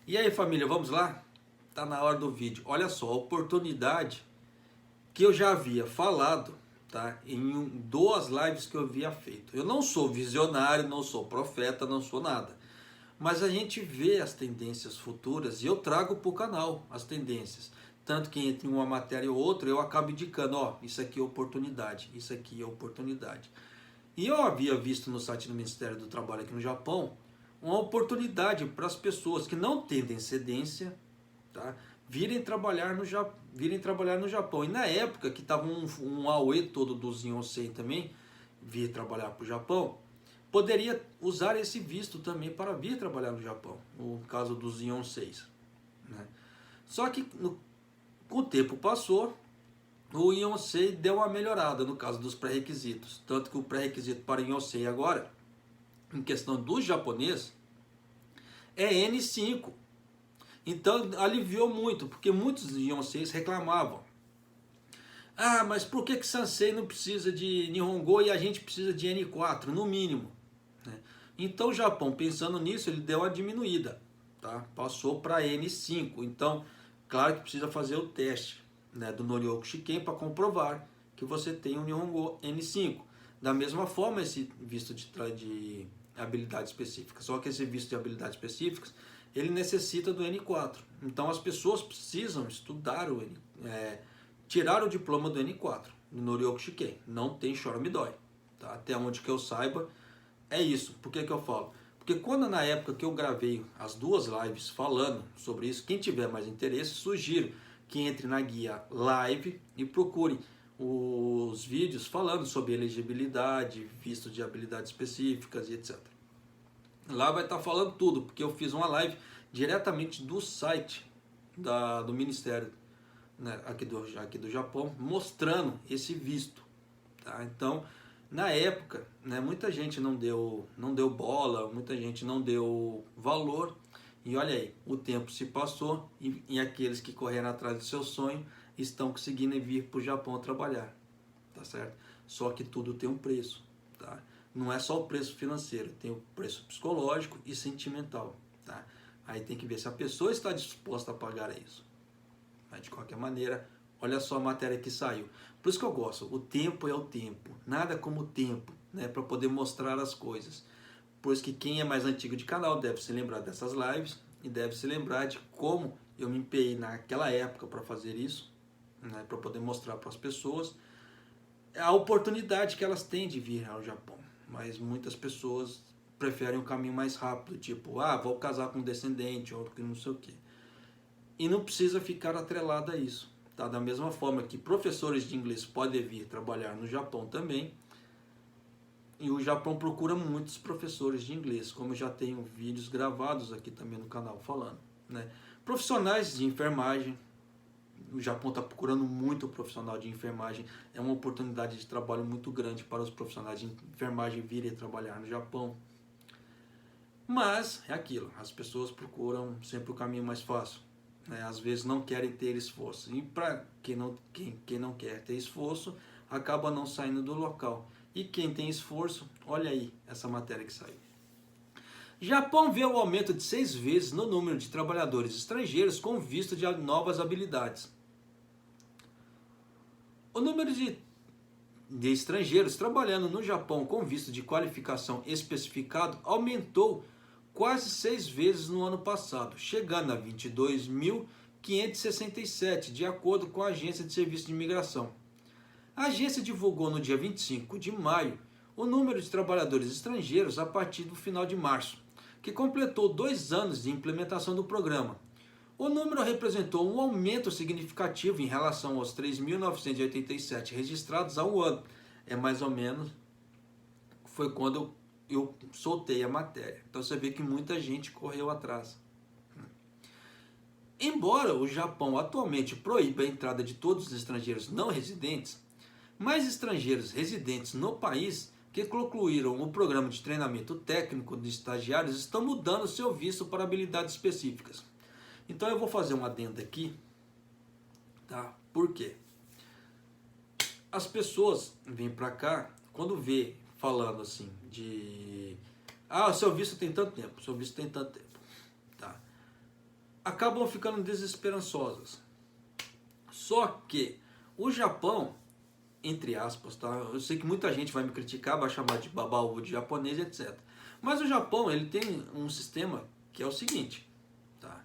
E aí, família, vamos lá? Tá na hora do vídeo. Olha só, a oportunidade que eu já havia falado, tá? Em duas lives que eu havia feito. Eu não sou visionário, não sou profeta, não sou nada. Mas a gente vê as tendências futuras e eu trago para o canal as tendências. Tanto que entre uma matéria ou outra eu acabo indicando, ó, isso aqui é oportunidade, isso aqui é oportunidade. E eu havia visto no site do Ministério do Trabalho aqui no Japão uma oportunidade para as pessoas que não têm descendência, tá? Virem trabalhar no Japão. E na época que estava um auê todo dos Yonsei também, vir trabalhar para o Japão, poderia usar esse visto também para vir trabalhar no Japão, no caso dos Yonseis, né? Só que com o tempo passou, o Yonsei deu uma melhorada no caso dos pré-requisitos. Tanto que o pré-requisito para Yonsei agora, em questão do japonês, é N5. Então aliviou muito, porque muitos Yonseis reclamavam. Ah, mas por que Sansei não precisa de Nihongo e a gente precisa de N4, no mínimo? Então o Japão, pensando nisso, ele deu uma diminuída, tá? Passou para N5. Então, claro que precisa fazer o teste, né, do Noryoku Shiken para comprovar que você tem um Nihongo N5. Da mesma forma, esse visto de habilidades específicas. Só que esse visto de habilidades específicas, ele necessita do N4. Então as pessoas precisam estudar tirar o diploma do N4, do Noryoku Shiken. Não tem choro me dói, tá? Até onde que eu saiba, é isso. Por que eu falo? Porque quando na época que eu gravei as duas lives falando sobre isso, quem tiver mais interesse, sugiro que entre na guia live e procure os vídeos falando sobre elegibilidade, visto de habilidades específicas e etc. Lá vai estar falando tudo, porque eu fiz uma live diretamente do site do Ministério, né, aqui do Japão, mostrando esse visto, tá? Então, na época, né, muita gente não deu bola, muita gente não deu valor. E olha aí, o tempo se passou e aqueles que correram atrás do seu sonho estão conseguindo vir para o Japão trabalhar, tá certo? Só que tudo tem um preço, tá? Não é só o preço financeiro, tem o preço psicológico e sentimental, tá? Aí tem que ver se a pessoa está disposta a pagar isso. Mas de qualquer maneira, olha só a matéria que saiu. Por isso que eu gosto, o tempo é o tempo, nada como o tempo, né, para poder mostrar as coisas. Pois que quem é mais antigo de canal deve se lembrar dessas lives e deve se lembrar de como eu me empenhei naquela época para fazer isso, né, para poder mostrar para as pessoas a oportunidade que elas têm de vir ao Japão. Mas muitas pessoas preferem um caminho mais rápido, tipo, ah, vou casar com um descendente ou não sei o quê. E não precisa ficar atrelado a isso, tá? Da mesma forma que professores de inglês podem vir trabalhar no Japão também, e o Japão procura muitos professores de inglês, como eu já tenho vídeos gravados aqui também no canal falando, né? Profissionais de enfermagem, o Japão está procurando muito profissional de enfermagem, é uma oportunidade de trabalho muito grande para os profissionais de enfermagem virem trabalhar no Japão. Mas é aquilo, as pessoas procuram sempre o caminho mais fácil, né? Às vezes não querem ter esforço, e para quem não quer ter esforço, acaba não saindo do local. E quem tem esforço, olha aí essa matéria que saiu. Japão vê o aumento de 6 vezes no número de trabalhadores estrangeiros com visto de novas habilidades. O número de estrangeiros trabalhando no Japão com visto de qualificação especificado aumentou quase 6 vezes no ano passado, chegando a 22.567, de acordo com a Agência de Serviço de Imigração. A agência divulgou no dia 25 de maio o número de trabalhadores estrangeiros a partir do final de março, que completou 2 anos de implementação do programa. O número representou um aumento significativo em relação aos 3.987 registrados ao ano. É mais ou menos, foi quando eu soltei a matéria. Então você vê que muita gente correu atrás. Embora o Japão atualmente proíba a entrada de todos os estrangeiros não residentes, mais estrangeiros residentes no país que concluíram o programa de treinamento técnico de estagiários estão mudando seu visto para habilidades específicas. Então eu vou fazer um adendo aqui, tá? Por quê? As pessoas vêm para cá, quando vê falando assim de... Ah, o seu visto tem tanto tempo, o seu visto tem tanto tempo, tá? acabam ficando desesperançosas. Só que o Japão, entre aspas, tá? Eu sei que muita gente vai me criticar, vai chamar de babaú de japonês, etc. Mas o Japão, ele tem um sistema que é o seguinte, tá?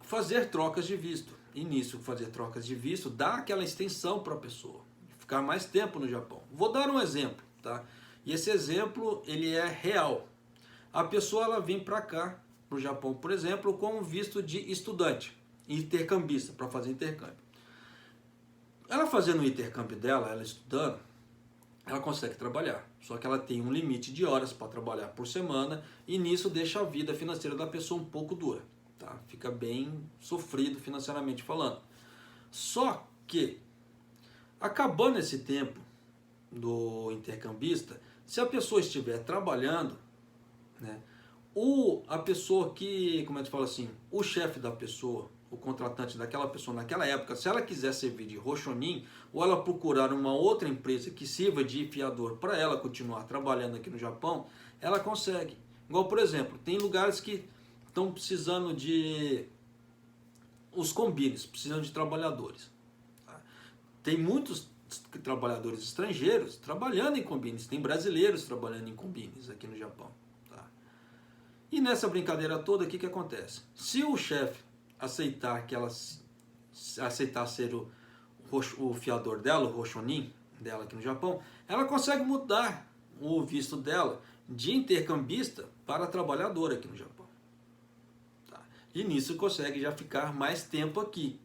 Fazer trocas de visto. E nisso, fazer trocas de visto dá aquela extensão para a pessoa ficar mais tempo no Japão. Vou dar um exemplo, tá? E esse exemplo, ele é real. A pessoa, ela vem para cá, para o Japão, por exemplo, com um visto de estudante, intercambista, para fazer intercâmbio. Ela fazendo o intercâmbio dela, ela estudando, ela consegue trabalhar. Só que ela tem um limite de horas para trabalhar por semana e nisso deixa a vida financeira da pessoa um pouco dura. Tá? Fica bem sofrido financeiramente falando. Só que, acabando esse tempo do intercambista, se a pessoa estiver trabalhando, né, a pessoa que, como é que fala assim, o chefe da pessoa, o contratante daquela pessoa naquela época, se ela quiser servir de rochonin, ou ela procurar uma outra empresa que sirva de fiador para ela continuar trabalhando aqui no Japão, ela consegue. Igual, por exemplo, tem lugares que estão precisando de... os combines, precisam de trabalhadores. Tá? Tem muitos trabalhadores estrangeiros trabalhando em combines, tem brasileiros trabalhando em combines aqui no Japão. Tá? E nessa brincadeira toda, o que acontece? Se o chefe aceitar ser o fiador dela, o rochonin dela aqui no Japão, ela consegue mudar o visto dela de intercambista para trabalhadora aqui no Japão. Tá? E nisso consegue já ficar mais tempo aqui.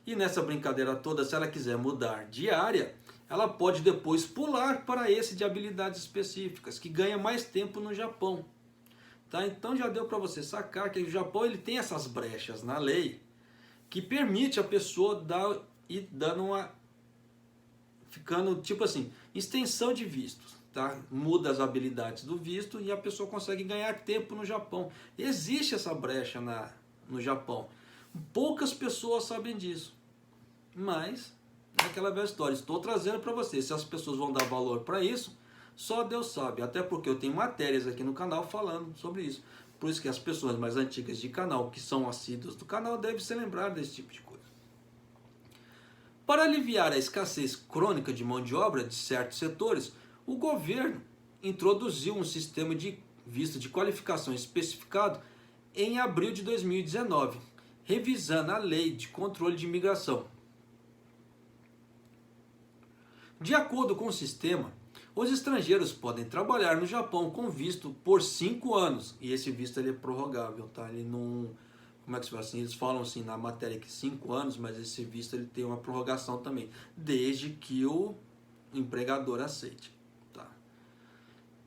E nessa brincadeira toda, se ela quiser mudar de área, ela pode depois pular para esse de habilidades específicas, que ganha mais tempo no Japão. Tá? Então já deu para você sacar que o Japão ele tem essas brechas na lei que permite a pessoa ficando tipo assim, extensão de vistos, tá? Muda as habilidades do visto e a pessoa consegue ganhar tempo no Japão. Existe essa brecha no Japão. Poucas pessoas sabem disso, mas é aquela velha história. Estou trazendo para você. Se as pessoas vão dar valor para isso, só Deus sabe, até porque eu tenho matérias aqui no canal falando sobre isso. Por isso que as pessoas mais antigas de canal, que são assíduas do canal, devem se lembrar desse tipo de coisa. Para aliviar a escassez crônica de mão de obra de certos setores, o governo introduziu um sistema de visto de qualificação especificado em abril de 2019, revisando a lei de controle de imigração. De acordo com o sistema, os estrangeiros podem trabalhar no Japão com visto por 5 anos. E esse visto ele é prorrogável, tá? Ele não... Como é que se fala assim? Eles falam assim na matéria que 5 anos, mas esse visto ele tem uma prorrogação também. Desde que o empregador aceite. Tá?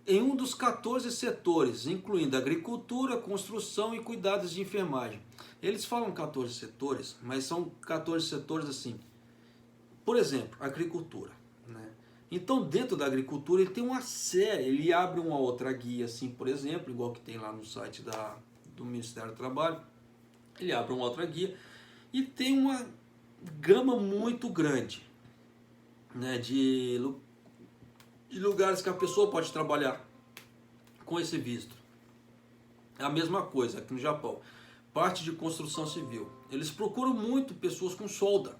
Em um dos 14 setores, incluindo agricultura, construção e cuidados de enfermagem. Eles falam 14 setores, mas são 14 setores assim. Por exemplo, agricultura. Né? Então, dentro da agricultura, ele tem uma série, ele abre uma outra guia, assim, por exemplo, igual que tem lá no site do Ministério do Trabalho, ele abre uma outra guia e tem uma gama muito grande, né, de lugares que a pessoa pode trabalhar com esse visto. É a mesma coisa aqui no Japão, parte de construção civil. Eles procuram muito pessoas com solda,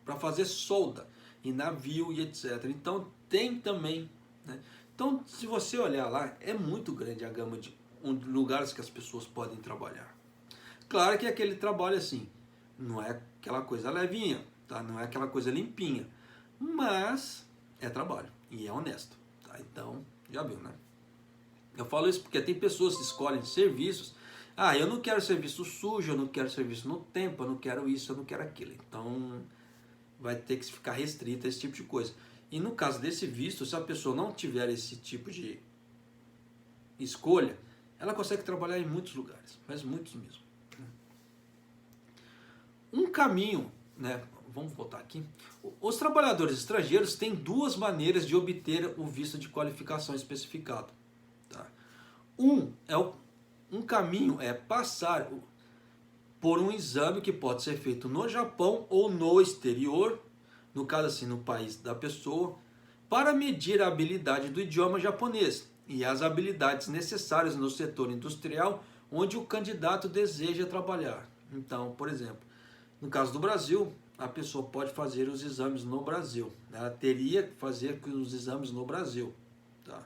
para fazer solda em navio e etc. Então tem também, né? Então se você olhar lá, é muito grande a gama de lugares que as pessoas podem trabalhar. Claro que aquele trabalho assim, não é aquela coisa levinha, tá? Não é aquela coisa limpinha, mas é trabalho e é honesto, tá? Então já viu, né? Eu falo isso porque tem pessoas que escolhem serviços. Ah, eu não quero serviço sujo, eu não quero serviço no tempo, eu não quero isso, eu não quero aquilo. Então vai ter que ficar restrita a esse tipo de coisa. E no caso desse visto, se a pessoa não tiver esse tipo de escolha, ela consegue trabalhar em muitos lugares, mas muitos mesmo. Um caminho, né? Vamos voltar aqui. Os trabalhadores estrangeiros têm duas maneiras de obter o visto de qualificação especificado. Tá? Um caminho é passar por um exame que pode ser feito no Japão ou no exterior, no caso assim, no país da pessoa, para medir a habilidade do idioma japonês e as habilidades necessárias no setor industrial onde o candidato deseja trabalhar. Então, por exemplo, no caso do Brasil, a pessoa pode fazer os exames no Brasil. Ela teria que fazer os exames no Brasil. Tá?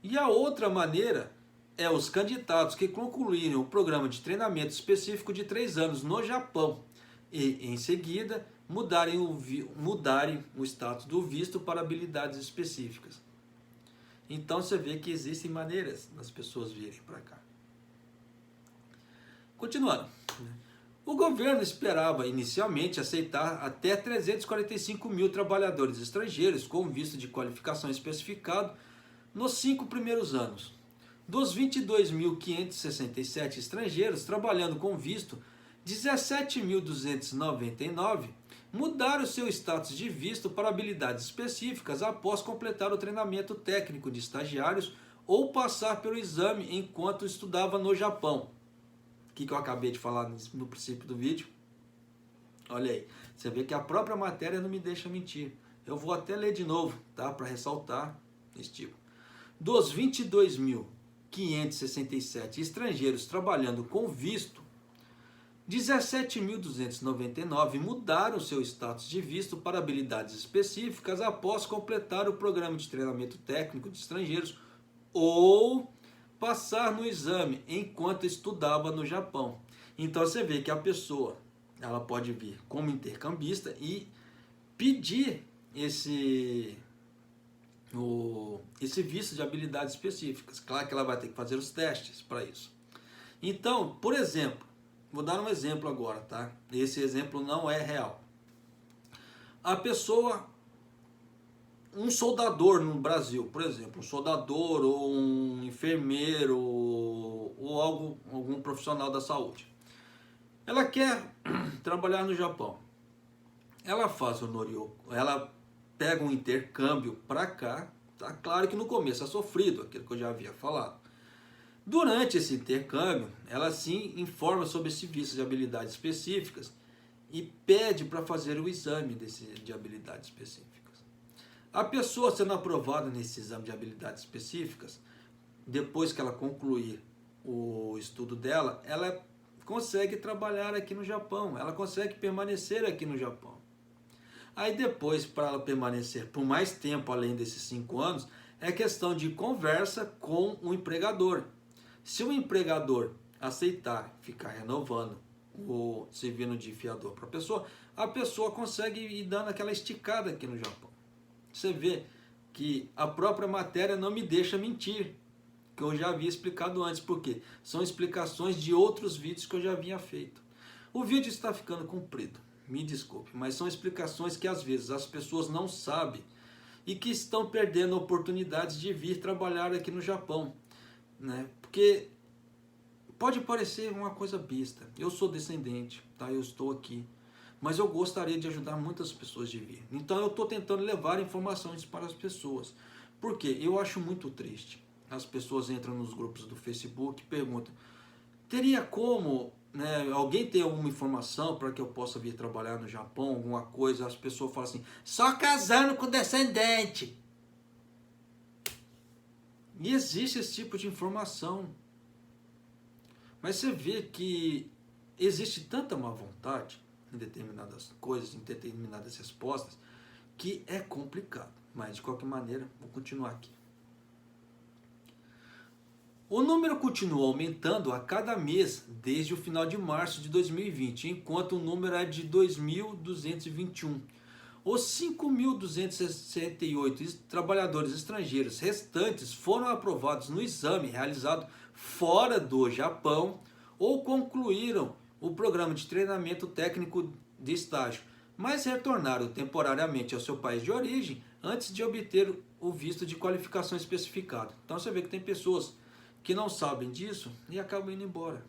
E a outra maneira é os candidatos que concluírem o programa de treinamento específico de 3 anos no Japão e, em seguida, mudarem o status do visto para habilidades específicas. Então você vê que existem maneiras das pessoas virem para cá. Continuando. O governo esperava inicialmente aceitar até 345 mil trabalhadores estrangeiros com visto de qualificação especificado nos 5 primeiros anos. Dos 22.567 estrangeiros trabalhando com visto, 17.299 mudaram seu status de visto para habilidades específicas após completar o treinamento técnico de estagiários ou passar pelo exame enquanto estudava no Japão. O que eu acabei de falar no princípio do vídeo? Olha aí, você vê que a própria matéria não me deixa mentir. Eu vou até ler de novo, tá? Para ressaltar esse tipo. Dos 22.567 estrangeiros trabalhando com visto, 17.299 mudaram seu status de visto para habilidades específicas após completar o programa de treinamento técnico de estrangeiros ou passar no exame enquanto estudava no Japão. Então você vê que a pessoa ela pode vir como intercambista e pedir esse visto de habilidades específicas. Claro que ela vai ter que fazer os testes para isso. Então, por exemplo, vou dar um exemplo agora, tá? Esse exemplo não é real. A pessoa, um soldador no Brasil, por exemplo, um soldador ou um enfermeiro ou algum profissional da saúde. Ela quer trabalhar no Japão. Ela faz o Norioku, ela pega um intercâmbio para cá, tá? Claro que no começo é sofrido, aquilo que eu já havia falado. Durante esse intercâmbio, ela sim informa sobre esse visto de habilidades específicas e pede para fazer o exame de habilidades específicas. A pessoa sendo aprovada nesse exame de habilidades específicas, depois que ela concluir o estudo dela, ela consegue trabalhar aqui no Japão, ela consegue permanecer aqui no Japão. Aí depois, para ela permanecer por mais tempo além desses 5 anos, é questão de conversa com o empregador. Se o empregador aceitar ficar renovando ou servindo de fiador para a pessoa consegue ir dando aquela esticada aqui no Japão. Você vê que a própria matéria não me deixa mentir, que eu já havia explicado antes, porque são explicações de outros vídeos que eu já havia feito. O vídeo está ficando comprido, me desculpe, mas são explicações que às vezes as pessoas não sabem e que estão perdendo oportunidades de vir trabalhar aqui no Japão, né? Porque pode parecer uma coisa besta, eu sou descendente, tá? Eu estou aqui, mas eu gostaria de ajudar muitas pessoas de vir. Então eu estou tentando levar informações para as pessoas, porque eu acho muito triste. As pessoas entram nos grupos do Facebook e perguntam, teria como, né, alguém ter alguma informação para que eu possa vir trabalhar no Japão, alguma coisa? As pessoas falam assim, só casando com descendente. E existe esse tipo de informação. Mas você vê que existe tanta má vontade em determinadas coisas, em determinadas respostas, que é complicado. Mas de qualquer maneira, vou continuar aqui. O número continua aumentando a cada mês desde o final de março de 2020, enquanto o número é de 2.221. Os 5.268 trabalhadores estrangeiros restantes foram aprovados no exame realizado fora do Japão ou concluíram o programa de treinamento técnico de estágio, mas retornaram temporariamente ao seu país de origem antes de obter o visto de qualificação especificado. Então você vê que tem pessoas que não sabem disso e acabam indo embora,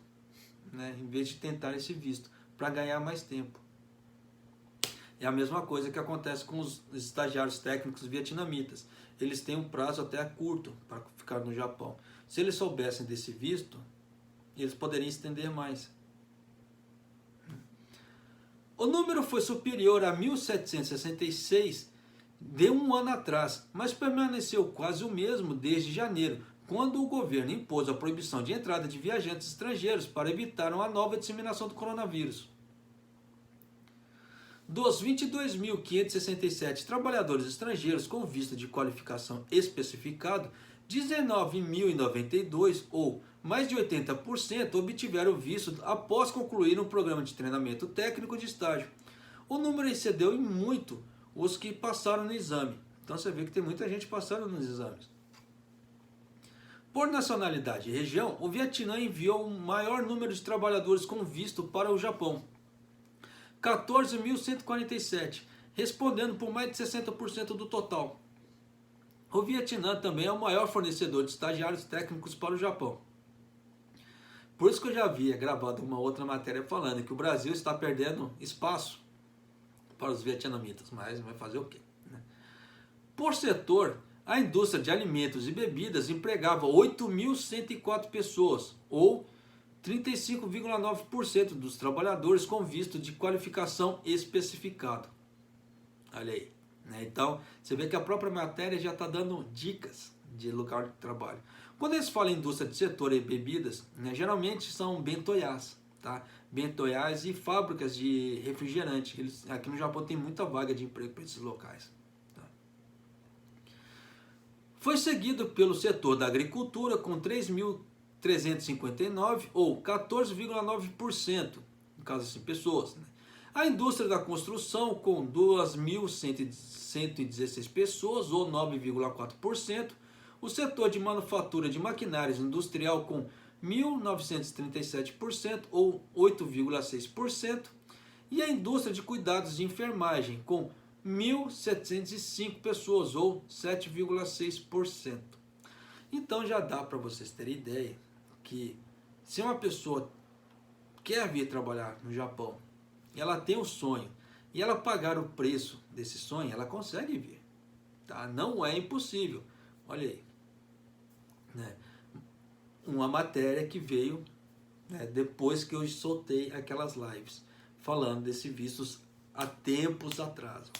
né, em vez de tentar esse visto para ganhar mais tempo. É a mesma coisa que acontece com os estagiários técnicos vietnamitas. Eles têm um prazo até curto para ficar no Japão. Se eles soubessem desse visto, eles poderiam estender mais. O número foi superior a 1.766 de um ano atrás, mas permaneceu quase o mesmo desde janeiro, quando o governo impôs a proibição de entrada de viajantes estrangeiros para evitar uma nova disseminação do coronavírus. Dos 22.567 trabalhadores estrangeiros com visto de qualificação especificado, 19.092, ou mais de 80%, obtiveram visto após concluir um programa de treinamento técnico de estágio. O número excedeu em muito os que passaram no exame. Então você vê que tem muita gente passando nos exames. Por nacionalidade e região, o Vietnã enviou o maior número de trabalhadores com visto para o Japão, 14.147, respondendo por mais de 60% do total. O Vietnã também é o maior fornecedor de estagiários técnicos para o Japão. Por isso que eu já havia gravado uma outra matéria falando que o Brasil está perdendo espaço para os vietnamitas, mas vai fazer o quê? Por setor, a indústria de alimentos e bebidas empregava 8.104 pessoas, ou 35,9% dos trabalhadores com visto de qualificação especificado. Olha aí. Então, você vê que a própria matéria já está dando dicas de lugar de trabalho. Quando eles falam em indústria de setor e bebidas, geralmente são bentoyás, tá? Bentoyás e fábricas de refrigerante. Aqui no Japão tem muita vaga de emprego para esses locais. Tá? Foi seguido pelo setor da agricultura com 3.359 ou 14,9%, no caso assim, pessoas. A indústria da construção com 2.116 pessoas ou 9,4%. O setor de manufatura de maquinários industrial com 1.937% ou 8,6%. E a indústria de cuidados de enfermagem com 1.705 pessoas ou 7,6%. Então já dá para vocês terem ideia que se uma pessoa quer vir trabalhar no Japão, ela tem um sonho e ela pagar o preço desse sonho, ela consegue vir. Tá? Não é impossível. Olha aí. Uma matéria que veio depois que eu soltei aquelas lives falando desse vistos há tempos atrás.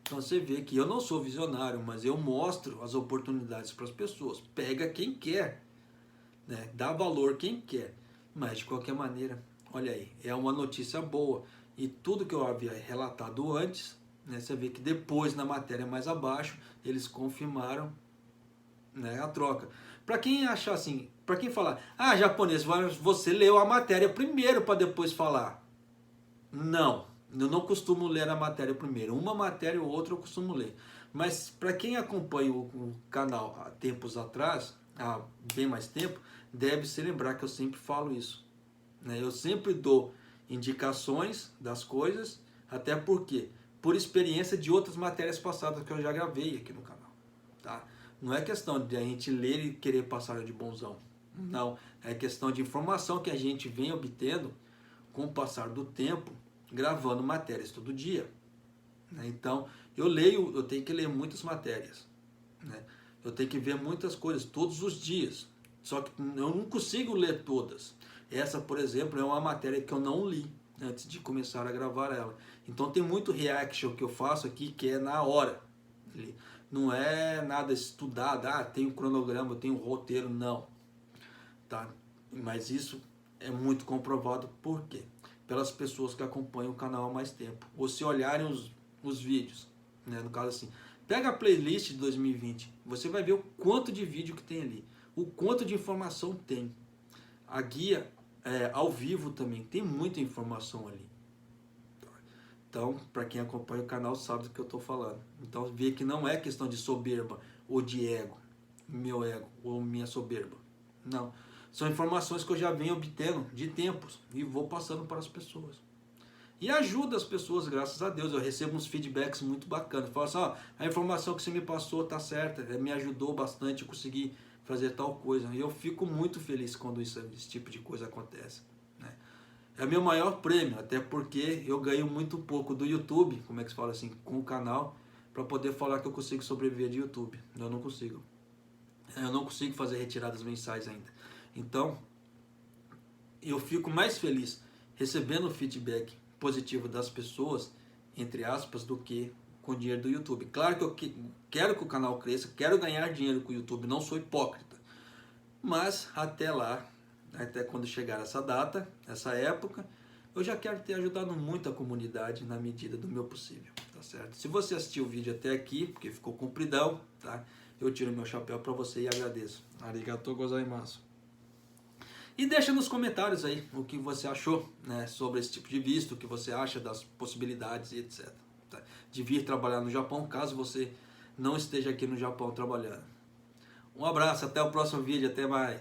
Então você vê que eu não sou visionário, mas eu mostro as oportunidades para as pessoas. Pega quem quer, dá valor quem quer. Mas de qualquer maneira, olha aí, é uma notícia boa. E tudo que eu havia relatado antes, você vê que depois na matéria mais abaixo, eles confirmaram a troca. Para quem achar assim, para quem falar, japonês, você leu a matéria primeiro para depois falar. Não, eu não costumo ler a matéria primeiro. Uma matéria ou outra eu costumo ler. Mas para quem acompanha o canal há tempos atrás, há bem mais tempo, deve se lembrar que eu sempre falo isso. Eu sempre dou indicações das coisas, até porque, por experiência de outras matérias passadas que eu já gravei aqui no canal. Tá? Não é questão de a gente ler e querer passar de bonzão. Não, é questão de informação que a gente vem obtendo com o passar do tempo, gravando matérias todo dia. Então, eu tenho que ler muitas matérias. Eu tenho que ver muitas coisas todos os dias. Só que eu não consigo ler todas. Essa, por exemplo, é uma matéria que eu não li antes de começar a gravar ela. Então tem muito reaction que eu faço aqui que é na hora. Não é nada estudado, tem um cronograma, tem um roteiro, não. Tá? Mas isso é muito comprovado, por quê? Pelas pessoas que acompanham o canal há mais tempo. Ou se olharem os vídeos, no caso assim, pega a playlist de 2020, você vai ver o quanto de vídeo que tem ali, o quanto de informação tem. A guia ao vivo também, tem muita informação ali. Então, para quem acompanha o canal sabe do que eu estou falando. Então, vê que não é questão de soberba ou de ego, meu ego ou minha soberba. Não. São informações que eu já venho obtendo de tempos e vou passando para as pessoas. E ajuda as pessoas, graças a Deus. Eu recebo uns feedbacks muito bacanas. Falo assim, a informação que você me passou está certa, me ajudou bastante a conseguir fazer tal coisa. E eu fico muito feliz quando esse tipo de coisa acontece. É meu maior prêmio, até porque eu ganho muito pouco do YouTube, como é que se fala assim, com o canal, para poder falar que eu consigo sobreviver de YouTube. Eu não consigo. Eu não consigo fazer retiradas mensais ainda. Então, eu fico mais feliz recebendo o feedback positivo das pessoas, entre aspas, do que com o dinheiro do YouTube. Claro que eu quero que o canal cresça, quero ganhar dinheiro com o YouTube, não sou hipócrita. Mas até lá, até quando chegar essa data, essa época, eu já quero ter ajudado muito a comunidade na medida do meu possível, tá certo? Se você assistiu o vídeo até aqui, porque ficou compridão, tá? Eu tiro meu chapéu para você e agradeço. Arigatou gozaimasu. E deixa nos comentários aí o que você achou, né, sobre esse tipo de visto, o que você acha das possibilidades e etc. Tá? De vir trabalhar no Japão, caso você não esteja aqui no Japão trabalhando. Um abraço, até o próximo vídeo, até mais.